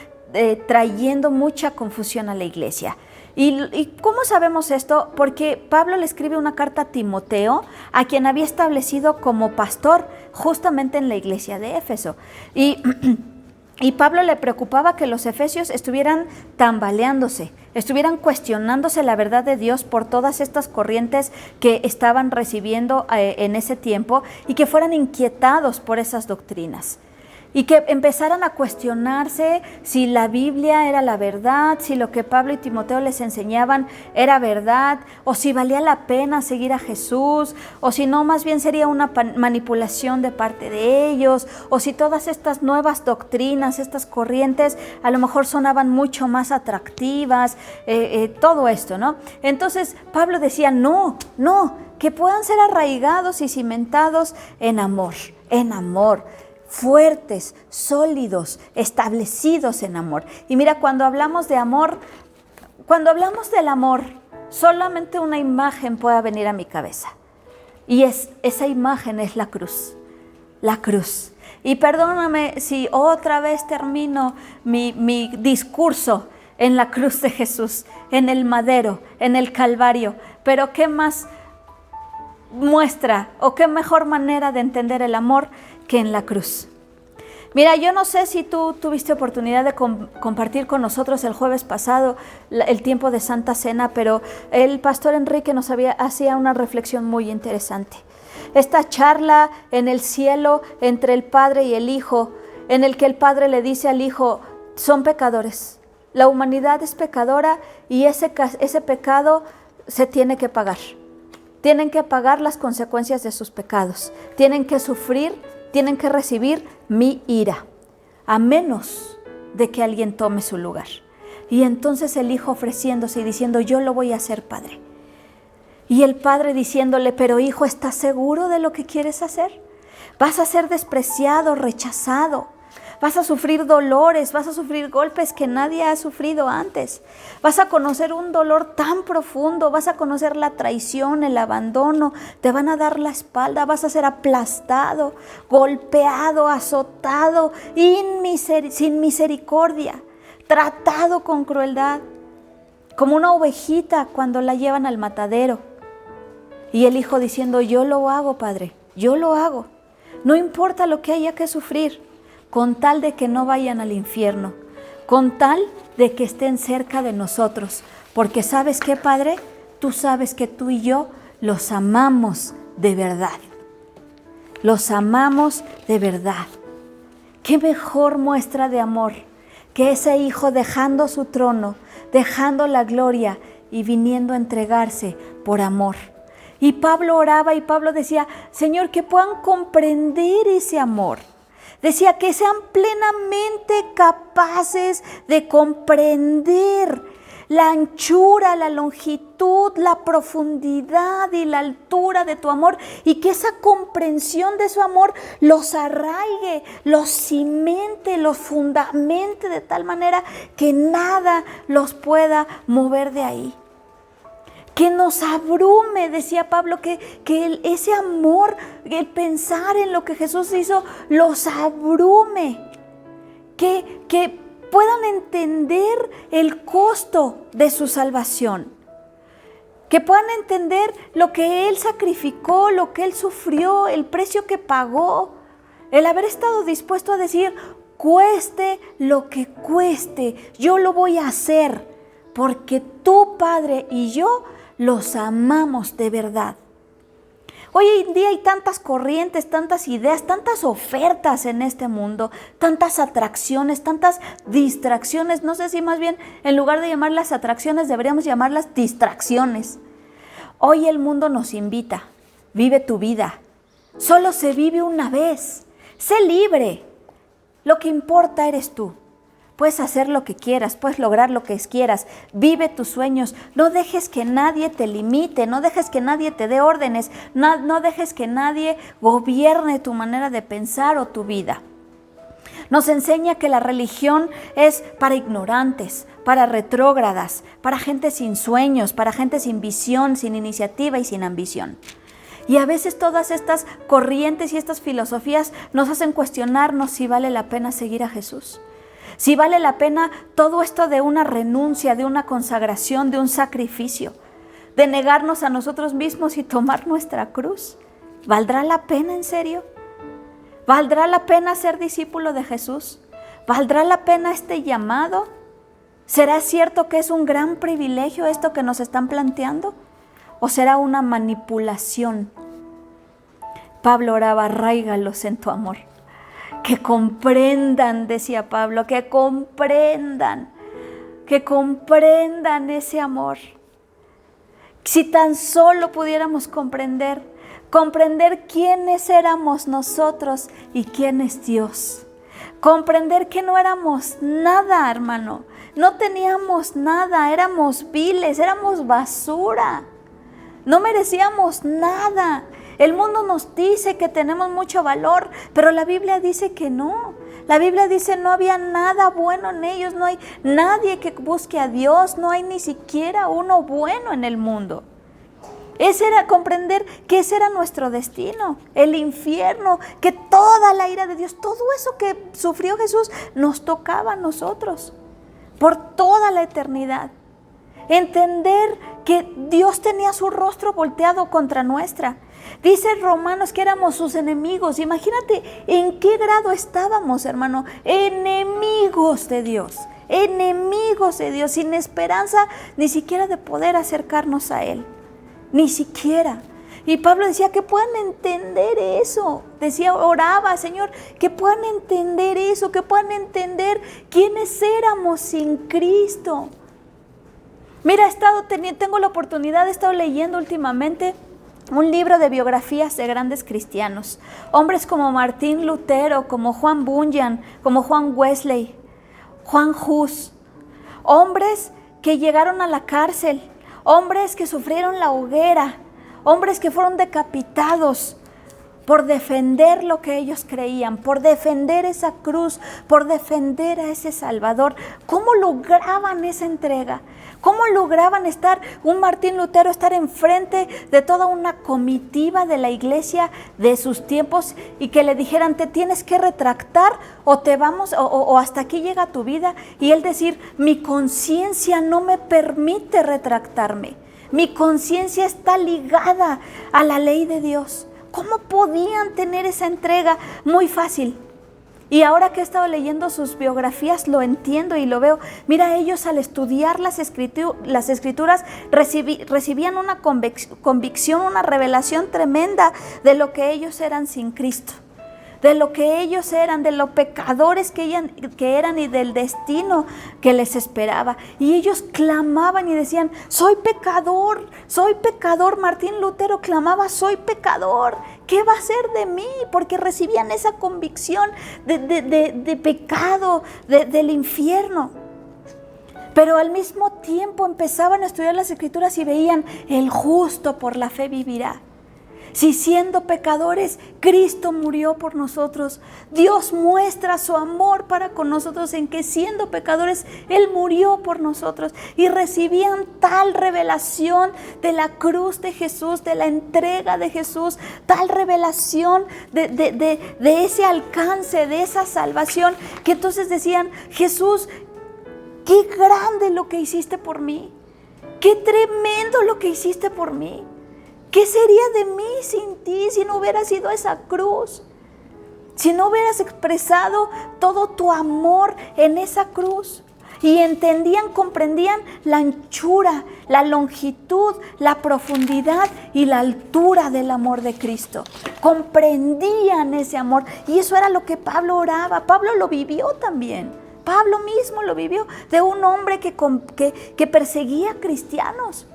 Speaker 1: trayendo mucha confusión a la iglesia. ¿Y cómo sabemos esto? Porque Pablo le escribe una carta a Timoteo, a quien había establecido como pastor justamente en la iglesia de Éfeso. Y Pablo le preocupaba que los efesios estuvieran tambaleándose, estuvieran cuestionándose la verdad de Dios por todas estas corrientes que estaban recibiendo en ese tiempo y que fueran inquietados por esas doctrinas. Y que empezaran a cuestionarse si la Biblia era la verdad, si lo que Pablo y Timoteo les enseñaban era verdad, o si valía la pena seguir a Jesús, o si no, más bien sería una manipulación de parte de ellos, o si todas estas nuevas doctrinas, estas corrientes, a lo mejor sonaban mucho más atractivas, todo esto, ¿no? Entonces Pablo decía, no, que puedan ser arraigados y cimentados en amor, fuertes, sólidos, establecidos en amor. Y mira, cuando hablamos del amor, solamente una imagen puede venir a mi cabeza. Y esa imagen es la cruz. La cruz. Y perdóname si otra vez termino mi discurso en la cruz de Jesús, en el madero, en el Calvario. Pero ¿qué más muestra o qué mejor manera de entender el amor que en la cruz? Mira, yo no sé si tú tuviste oportunidad de compartir con nosotros el jueves pasado el tiempo de Santa Cena, pero el pastor Enrique hacía una reflexión muy interesante. Esta charla en el cielo entre el Padre y el Hijo, en el que el Padre le dice al Hijo, son pecadores, la humanidad es pecadora y ese pecado se tiene que pagar. Tienen que pagar las consecuencias de sus pecados, tienen que sufrir, tienen que recibir mi ira, a menos de que alguien tome su lugar. Y entonces el Hijo ofreciéndose y diciendo, yo lo voy a hacer, Padre. Y el Padre diciéndole, pero Hijo, ¿estás seguro de lo que quieres hacer? Vas a ser despreciado, rechazado. Vas a sufrir dolores, vas a sufrir golpes que nadie ha sufrido antes. Vas a conocer un dolor tan profundo, vas a conocer la traición, el abandono, te van a dar la espalda, vas a ser aplastado, golpeado, azotado, sin misericordia, tratado con crueldad, como una ovejita cuando la llevan al matadero. Y el Hijo diciendo, yo lo hago, Padre, yo lo hago. No importa lo que haya que sufrir, con tal de que no vayan al infierno, con tal de que estén cerca de nosotros. Porque ¿sabes qué, Padre? Tú sabes que tú y yo los amamos de verdad. Los amamos de verdad. ¿Qué mejor muestra de amor que ese Hijo dejando su trono, dejando la gloria y viniendo a entregarse por amor? Y Pablo oraba y Pablo decía, Señor, que puedan comprender ese amor. Decía que sean plenamente capaces de comprender la anchura, la longitud, la profundidad y la altura de tu amor, y que esa comprensión de su amor los arraigue, los cimente, los fundamente de tal manera que nada los pueda mover de ahí. Que nos abrume, decía Pablo, que ese amor, el pensar en lo que Jesús hizo, los abrume. Que puedan entender el costo de su salvación. Que puedan entender lo que Él sacrificó, lo que Él sufrió, el precio que pagó. El haber estado dispuesto a decir, cueste lo que cueste, yo lo voy a hacer, porque tú, Padre, y yo los amamos de verdad. Hoy en día hay tantas corrientes, tantas ideas, tantas ofertas en este mundo, tantas atracciones, tantas distracciones. No sé si más bien en lugar de llamarlas atracciones deberíamos llamarlas distracciones. Hoy el mundo nos invita vive tu vida. Solo se vive una vez. Sé libre. Lo que importa eres tú. Puedes hacer lo que quieras, puedes lograr lo que quieras. Vive tus sueños. No dejes que nadie te limite, no dejes que nadie te dé órdenes, no dejes que nadie gobierne tu manera de pensar o tu vida. Nos enseña que la religión es para ignorantes, para retrógradas, para gente sin sueños, para gente sin visión, sin iniciativa y sin ambición. Y a veces todas estas corrientes y estas filosofías nos hacen cuestionarnos si vale la pena seguir a Jesús. Si vale la pena todo esto de una renuncia, de una consagración, de un sacrificio, de negarnos a nosotros mismos y tomar nuestra cruz. ¿Valdrá la pena en serio? ¿Valdrá la pena ser discípulo de Jesús? ¿Valdrá la pena este llamado? ¿Será cierto que es un gran privilegio esto que nos están planteando? ¿O será una manipulación? Pablo oraba, arráigalos en tu amor. Que comprendan, decía Pablo, que comprendan ese amor. Si tan solo pudiéramos comprender quiénes éramos nosotros y quién es Dios. Comprender que no éramos nada, hermano. No teníamos nada, éramos viles, éramos basura. No merecíamos nada. El mundo nos dice que tenemos mucho valor, pero la Biblia dice que no. La Biblia dice no había nada bueno en ellos, no hay nadie que busque a Dios, no hay ni siquiera uno bueno en el mundo. Ese era comprender que ese era nuestro destino, el infierno, que toda la ira de Dios, todo eso que sufrió Jesús nos tocaba a nosotros por toda la eternidad. Entender que Dios tenía su rostro volteado contra nuestra. Dice Romanos que éramos sus enemigos. Imagínate en qué grado estábamos, hermano. Enemigos de Dios, sin esperanza ni siquiera de poder acercarnos a Él. Ni siquiera. Y Pablo decía que puedan entender eso. Decía, oraba, Señor, que puedan entender eso, que puedan entender quiénes éramos sin Cristo. Mira, tengo la oportunidad, he estado leyendo últimamente un libro de biografías de grandes cristianos. Hombres como Martín Lutero, como Juan Bunyan, como Juan Wesley, Juan Hus. Hombres que llegaron a la cárcel, hombres que sufrieron la hoguera, hombres que fueron decapitados por defender lo que ellos creían, por defender esa cruz, por defender a ese Salvador. ¿Cómo lograban esa entrega? ¿Cómo lograban un Martín Lutero estar enfrente de toda una comitiva de la iglesia de sus tiempos y que le dijeran, te tienes que retractar o te vamos, o hasta aquí llega tu vida? Y él decir, mi conciencia no me permite retractarme. Mi conciencia está ligada a la ley de Dios. ¿Cómo podían tener esa entrega? Muy fácil. Y ahora que he estado leyendo sus biografías, lo entiendo y lo veo. Mira, ellos al estudiar las escrituras recibían una convicción, una revelación tremenda de lo que ellos eran sin Cristo. De lo que ellos eran, de los pecadores que eran y del destino que les esperaba. Y ellos clamaban y decían, soy pecador, soy pecador. Martín Lutero clamaba, soy pecador. ¿Qué va a ser de mí? Porque recibían esa convicción de pecado, del infierno. Pero al mismo tiempo empezaban a estudiar las escrituras y veían, el justo por la fe vivirá. Si siendo pecadores, Cristo murió por nosotros. Dios muestra su amor para con nosotros en que siendo pecadores, Él murió por nosotros. Y recibían tal revelación de la cruz de Jesús, de la entrega de Jesús, tal revelación de ese alcance, de esa salvación, que entonces decían, Jesús, qué grande lo que hiciste por mí. Qué tremendo lo que hiciste por mí. ¿Qué sería de mí sin ti si no hubiera sido esa cruz? Si no hubieras expresado todo tu amor en esa cruz. Y entendían, comprendían la anchura, la longitud, la profundidad y la altura del amor de Cristo. Comprendían ese amor. Y eso era lo que Pablo oraba. Pablo lo vivió también. Pablo mismo lo vivió de un hombre que perseguía cristianos.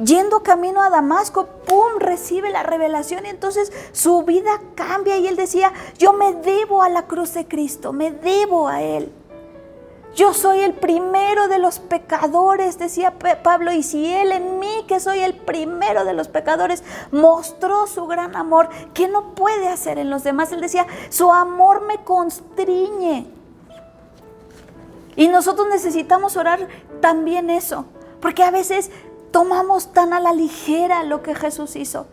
Speaker 1: yendo camino a Damasco, ¡pum!, recibe la revelación y entonces su vida cambia y él decía, yo me debo a la cruz de Cristo, me debo a Él. Yo soy el primero de los pecadores, decía Pablo, y si Él en mí, que soy el primero de los pecadores, mostró su gran amor, ¿qué no puede hacer en los demás? Él decía, su amor me constriñe. Y nosotros necesitamos orar también eso, porque a veces tomamos tan a la ligera lo que Jesús hizo,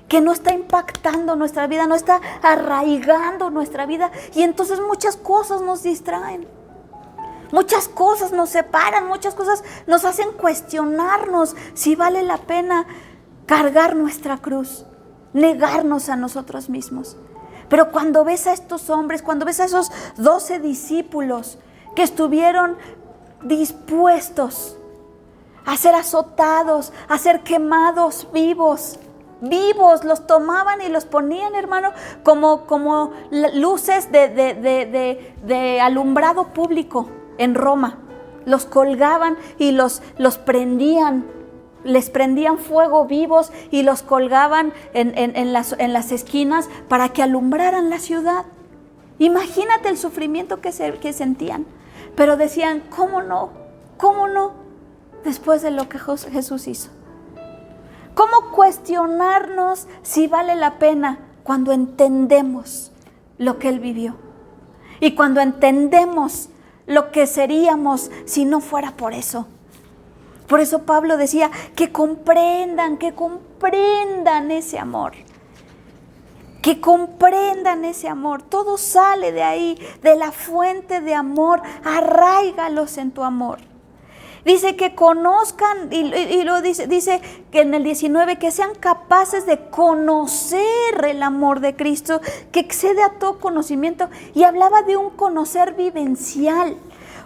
Speaker 1: que no está impactando nuestra vida, no está arraigando nuestra vida, y entonces muchas cosas nos distraen. Muchas cosas nos separan, muchas cosas nos hacen cuestionarnos si vale la pena cargar nuestra cruz, negarnos a nosotros mismos. Pero cuando ves a estos hombres, cuando ves a esos 12 discípulos que estuvieron dispuestos a ser azotados, a ser quemados vivos, los tomaban y los ponían, hermano, como luces de alumbrado público en Roma. Los colgaban y los prendían, les prendían fuego vivos y los colgaban en las esquinas para que alumbraran la ciudad. Imagínate el sufrimiento que sentían, pero decían, ¿cómo no? ¿Cómo no? Después de lo que Jesús hizo. ¿Cómo cuestionarnos si vale la pena cuando entendemos lo que Él vivió? Y cuando entendemos lo que seríamos si no fuera por eso. Por eso Pablo decía que comprendan ese amor. Que comprendan ese amor. Todo sale de ahí, de la fuente de amor. Arráigalos en tu amor. Dice que conozcan, y lo dice que en el 19, que sean capaces de conocer el amor de Cristo, que excede a todo conocimiento. Y hablaba de un conocer vivencial,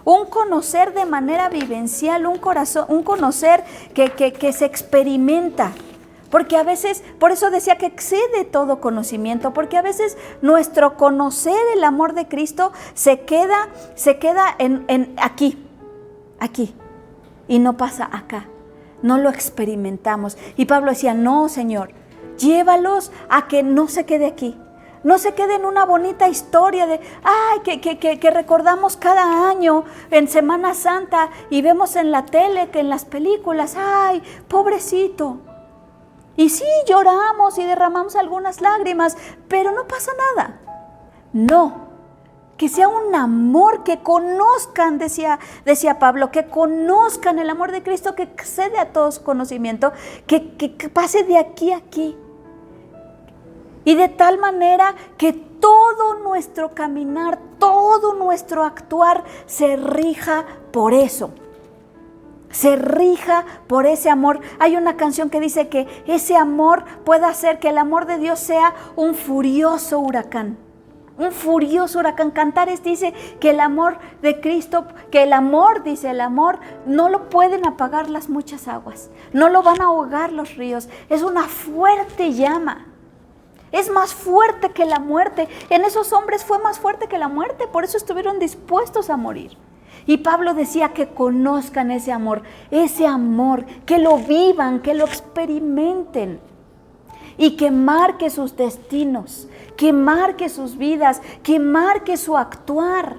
Speaker 1: un conocer de manera vivencial, un conocer que se experimenta. Porque a veces, por eso decía que excede todo conocimiento, porque a veces nuestro conocer el amor de Cristo se queda en aquí. Y no pasa acá, no lo experimentamos. Y Pablo decía, no, Señor, llévalos a que no se quede aquí. No se quede en una bonita historia de, que recordamos cada año en Semana Santa y vemos en la tele, que en las películas, ay, pobrecito. Y sí, lloramos y derramamos algunas lágrimas, pero no pasa nada. No. Que sea un amor, que conozcan, decía Pablo, que conozcan el amor de Cristo que excede a todo conocimiento, que pase de aquí a aquí. Y de tal manera que todo nuestro caminar, todo nuestro actuar se rija por eso. Se rija por ese amor. Hay una canción que dice que ese amor puede hacer que el amor de Dios sea un furioso huracán. Un furioso huracán. Cantares dice que el amor de Cristo, dice el amor, no lo pueden apagar las muchas aguas, no lo van a ahogar los ríos. Es una fuerte llama, es más fuerte que la muerte. En esos hombres fue más fuerte que la muerte, por eso estuvieron dispuestos a morir. Y Pablo decía que conozcan ese amor, que lo vivan, que lo experimenten. Y que marque sus destinos, que marque sus vidas, que marque su actuar.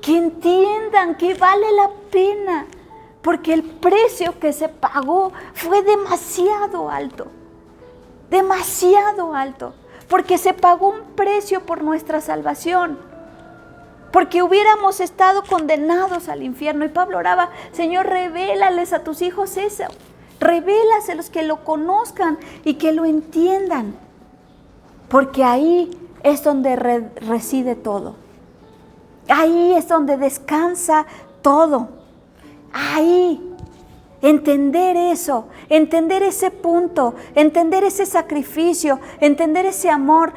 Speaker 1: Que entiendan que vale la pena, porque el precio que se pagó fue demasiado alto. Demasiado alto, porque se pagó un precio por nuestra salvación. Porque hubiéramos estado condenados al infierno. Y Pablo oraba, Señor, revélales a tus hijos eso. Revélaselos, que lo conozcan y que lo entiendan. Porque ahí es donde reside todo. Ahí es donde descansa todo. Ahí. Entender eso, entender ese punto, entender ese sacrificio, entender ese amor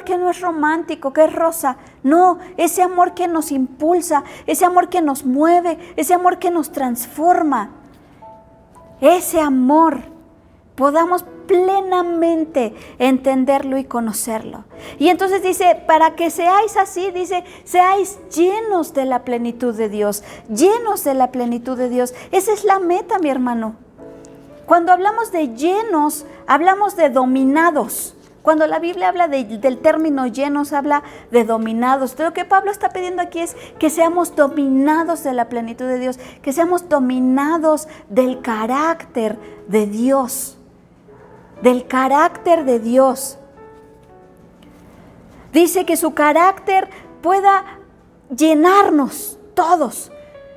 Speaker 1: que no es romántico, que es rosa. No, ese amor que nos impulsa, ese amor que nos mueve, ese amor que nos transforma. Ese amor podamos plenamente entenderlo y conocerlo. Y entonces dice, para que seáis así, dice, seáis llenos de la plenitud de Dios, llenos de la plenitud de Dios. Esa es la meta, mi hermano. Cuando hablamos de llenos, hablamos de dominados. Cuando la Biblia habla del término llenos, habla de dominados. Lo que Pablo está pidiendo aquí es que seamos dominados de la plenitud de Dios, que seamos dominados del carácter de Dios, del carácter de Dios. Dice que su carácter pueda llenarnos todos.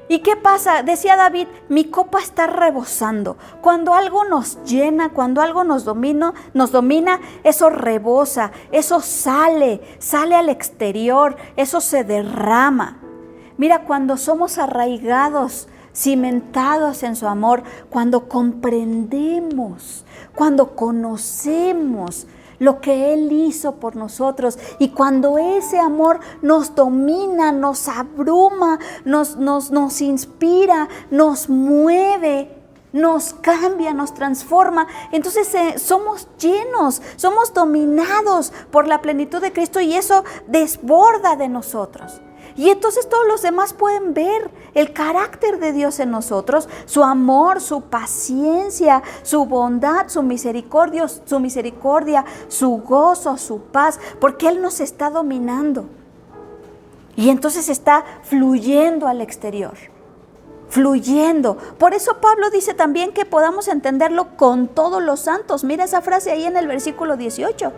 Speaker 1: ¿Y qué pasa? Decía David, mi copa está rebosando. Cuando algo nos llena, cuando algo nos domina, eso rebosa, eso sale al exterior, eso se derrama. Mira, cuando somos arraigados, cimentados en su amor, cuando comprendemos, cuando conocemos lo que Él hizo por nosotros, y cuando ese amor nos domina, nos abruma, nos inspira, nos mueve, nos cambia, nos transforma, entonces somos llenos, somos dominados por la plenitud de Cristo, y eso desborda de nosotros. Y entonces todos los demás pueden ver el carácter de Dios en nosotros, su amor, su paciencia, su bondad, su misericordia, su gozo, su paz, porque Él nos está dominando. Y entonces está fluyendo al exterior, fluyendo. Por eso Pablo dice también que podamos entenderlo con todos los santos. Mira esa frase ahí en el versículo 18.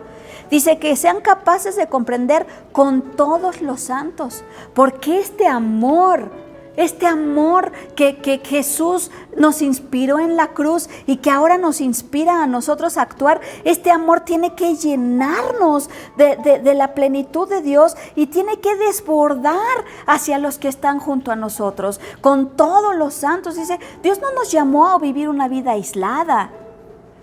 Speaker 1: Dice que sean capaces de comprender con todos los santos, porque este amor que Jesús nos inspiró en la cruz y que ahora nos inspira a nosotros a actuar, este amor tiene que llenarnos de la plenitud de Dios y tiene que desbordar hacia los que están junto a nosotros, con todos los santos. Dice, Dios no nos llamó a vivir una vida aislada.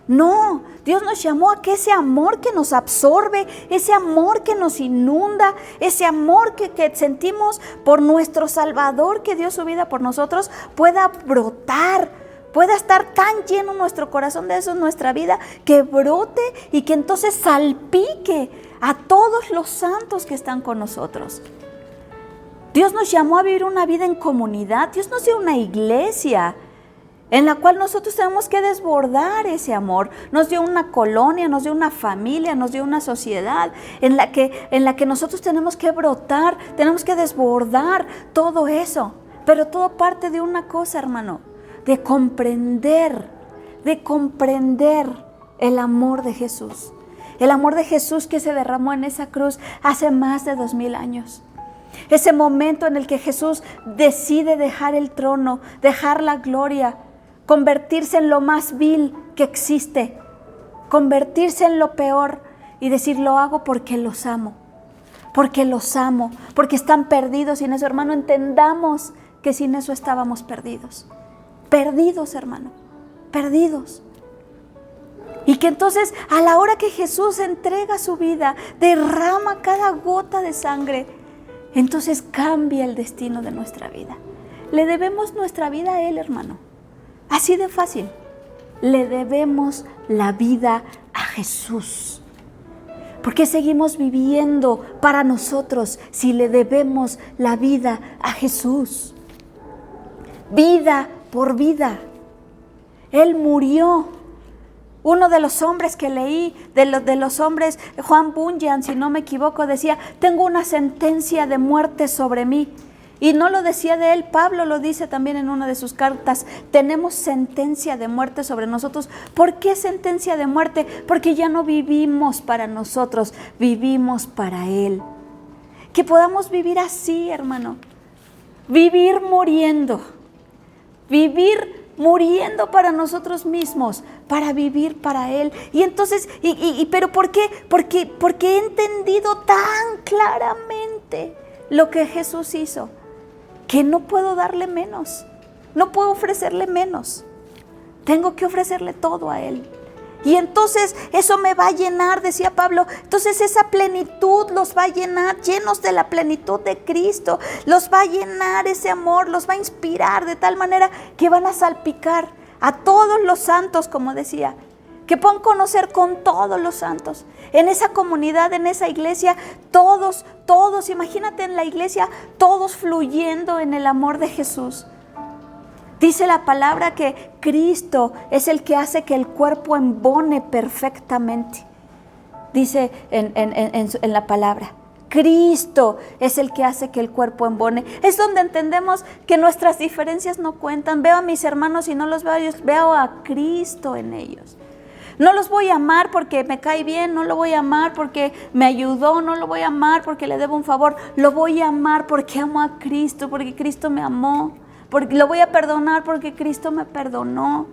Speaker 1: No, Dios nos llamó a que ese amor que nos absorbe, ese amor que nos inunda, ese amor que sentimos por nuestro Salvador que dio su vida por nosotros, pueda brotar, pueda estar tan lleno nuestro corazón de eso en nuestra vida, que brote y que entonces salpique a todos los santos que están con nosotros. Dios nos llamó a vivir una vida en comunidad. Dios nos dio una iglesia en la cual nosotros tenemos que desbordar ese amor. Nos dio una colonia, nos dio una familia, nos dio una sociedad en la que nosotros tenemos que brotar, tenemos que desbordar todo eso. Pero todo parte de una cosa, hermano, de comprender el amor de Jesús. El amor de Jesús que se derramó en esa cruz hace más de 2000 años. Ese momento en el que Jesús decide dejar el trono, dejar la gloria, convertirse en lo más vil que existe, convertirse en lo peor y decir, lo hago porque los amo, porque están perdidos sin eso. Hermano, entendamos que sin eso estábamos perdidos, hermano, perdidos. Y que entonces a la hora que Jesús entrega su vida, derrama cada gota de sangre, entonces cambia el destino de nuestra vida. Le debemos nuestra vida a Él, hermano. Así de fácil. Le debemos la vida a Jesús. ¿Por qué seguimos viviendo para nosotros si le debemos la vida a Jesús? Vida por vida. Él murió. Uno de los hombres que leí, de los hombres, Juan Bunyan, si no me equivoco, decía, tengo una sentencia de muerte sobre mí. Y no lo decía de él, Pablo lo dice también en una de sus cartas, tenemos sentencia de muerte sobre nosotros. ¿Por qué sentencia de muerte? Porque ya no vivimos para nosotros, vivimos para Él. Que podamos vivir así, hermano, vivir muriendo para nosotros mismos, para vivir para Él. Y entonces, ¿pero por qué? Porque he entendido tan claramente lo que Jesús hizo, que no puedo darle menos, no puedo ofrecerle menos. Tengo que ofrecerle todo a Él. Y entonces eso me va a llenar, decía Pablo. Entonces esa plenitud los va a llenar, llenos de la plenitud de Cristo. Los va a llenar ese amor, los va a inspirar de tal manera que van a salpicar a todos los santos, como decía. Que puedan conocer con todos los santos. En esa comunidad, en esa iglesia, todos, imagínate en la iglesia, todos fluyendo en el amor de Jesús. Dice la palabra que Cristo es el que hace que el cuerpo embone perfectamente. Dice en la palabra, Cristo es el que hace que el cuerpo embone. Es donde entendemos que nuestras diferencias no cuentan. Veo a mis hermanos y no los veo a ellos, veo a Cristo en ellos. No los voy a amar porque me cae bien, no lo voy a amar porque me ayudó, no lo voy a amar porque le debo un favor. Lo voy a amar porque amo a Cristo, porque Cristo me amó. Porque lo voy a perdonar porque Cristo me perdonó.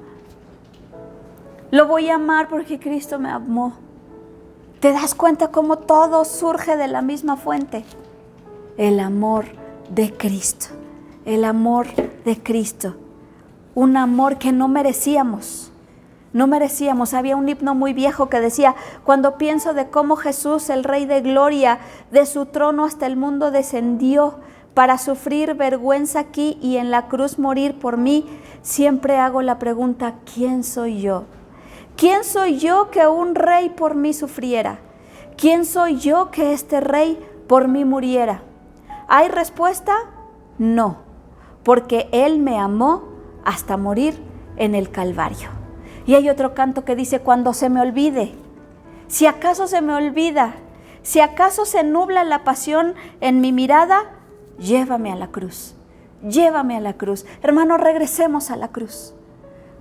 Speaker 1: Lo voy a amar porque Cristo me amó. ¿Te das cuenta cómo todo surge de la misma fuente? El amor de Cristo. El amor de Cristo. Un amor que no merecíamos. No merecíamos. Había un himno muy viejo que decía: cuando pienso de cómo Jesús, el Rey de Gloria, de su trono hasta el mundo descendió para sufrir vergüenza aquí y en la cruz morir por mí, siempre hago la pregunta: ¿quién soy yo? ¿Quién soy yo que un rey por mí sufriera? ¿Quién soy yo que este rey por mí muriera? ¿Hay respuesta? No, porque Él me amó hasta morir en el Calvario. Y hay otro canto que dice: cuando se me olvide, si acaso se me olvida, si acaso se nubla la pasión en mi mirada, llévame a la cruz, llévame a la cruz. Hermanos, regresemos a la cruz,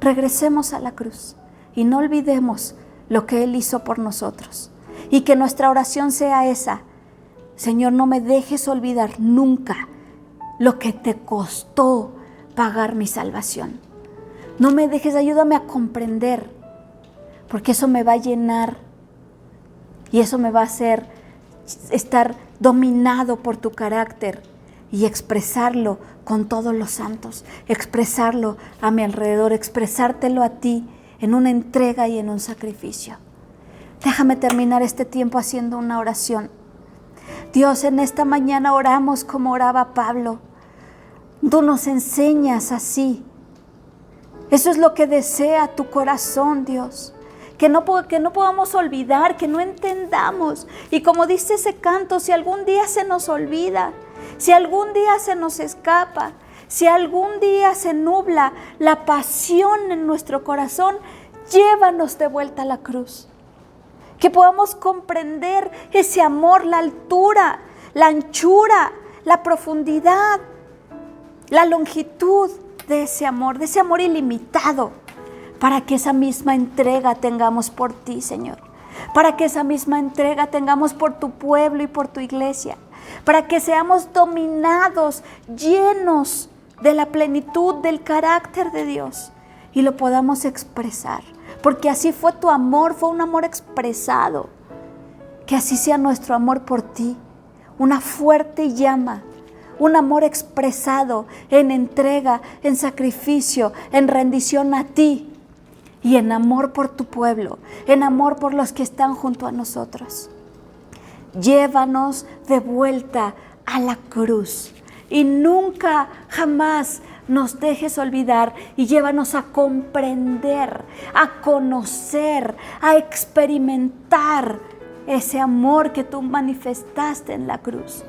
Speaker 1: regresemos a la cruz y no olvidemos lo que Él hizo por nosotros. Y que nuestra oración sea esa: Señor, no me dejes olvidar nunca lo que te costó pagar mi salvación. No me dejes, ayúdame a comprender, porque eso me va a llenar y eso me va a hacer estar dominado por tu carácter y expresarlo con todos los santos, expresarlo a mi alrededor, expresártelo a ti en una entrega y en un sacrificio. Déjame terminar este tiempo haciendo una oración. Dios, en esta mañana oramos como oraba Pablo. Tú nos enseñas así. Eso es lo que desea tu corazón, Dios. Que no podamos olvidar, que no entendamos. Y como dice ese canto, si algún día se nos olvida, si algún día se nos escapa, si algún día se nubla la pasión en nuestro corazón, llévanos de vuelta a la cruz. Que podamos comprender ese amor, la altura, la anchura, la profundidad, la longitud de ese amor ilimitado, para que esa misma entrega tengamos por ti, Señor. Para que esa misma entrega tengamos por tu pueblo y por tu iglesia. Para que seamos dominados, llenos de la plenitud del carácter de Dios y lo podamos expresar. Porque así fue tu amor, fue un amor expresado. Que así sea nuestro amor por ti, una fuerte llama, un amor expresado en entrega, en sacrificio, en rendición a ti y en amor por tu pueblo, en amor por los que están junto a nosotros. Llévanos de vuelta a la cruz y nunca, jamás nos dejes olvidar, y llévanos a comprender, a conocer, a experimentar ese amor que tú manifestaste en la cruz.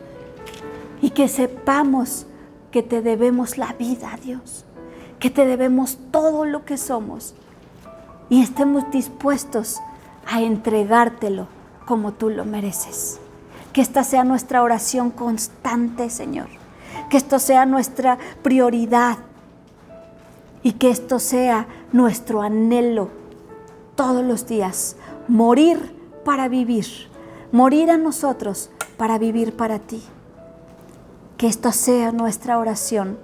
Speaker 1: Y que sepamos que te debemos la vida, Dios, que te debemos todo lo que somos y estemos dispuestos a entregártelo como tú lo mereces. Que esta sea nuestra oración constante, Señor. Que esto sea nuestra prioridad y que esto sea nuestro anhelo todos los días. Morir para vivir, morir a nosotros para vivir para ti. Que esto sea nuestra oración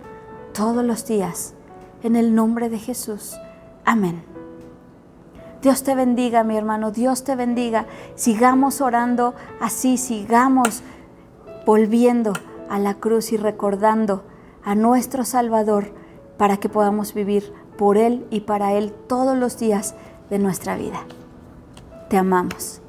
Speaker 1: todos los días, en el nombre de Jesús. Amén. Dios te bendiga, mi hermano, Dios te bendiga. Sigamos orando así, sigamos volviendo a la cruz y recordando a nuestro Salvador para que podamos vivir por Él y para Él todos los días de nuestra vida. Te amamos.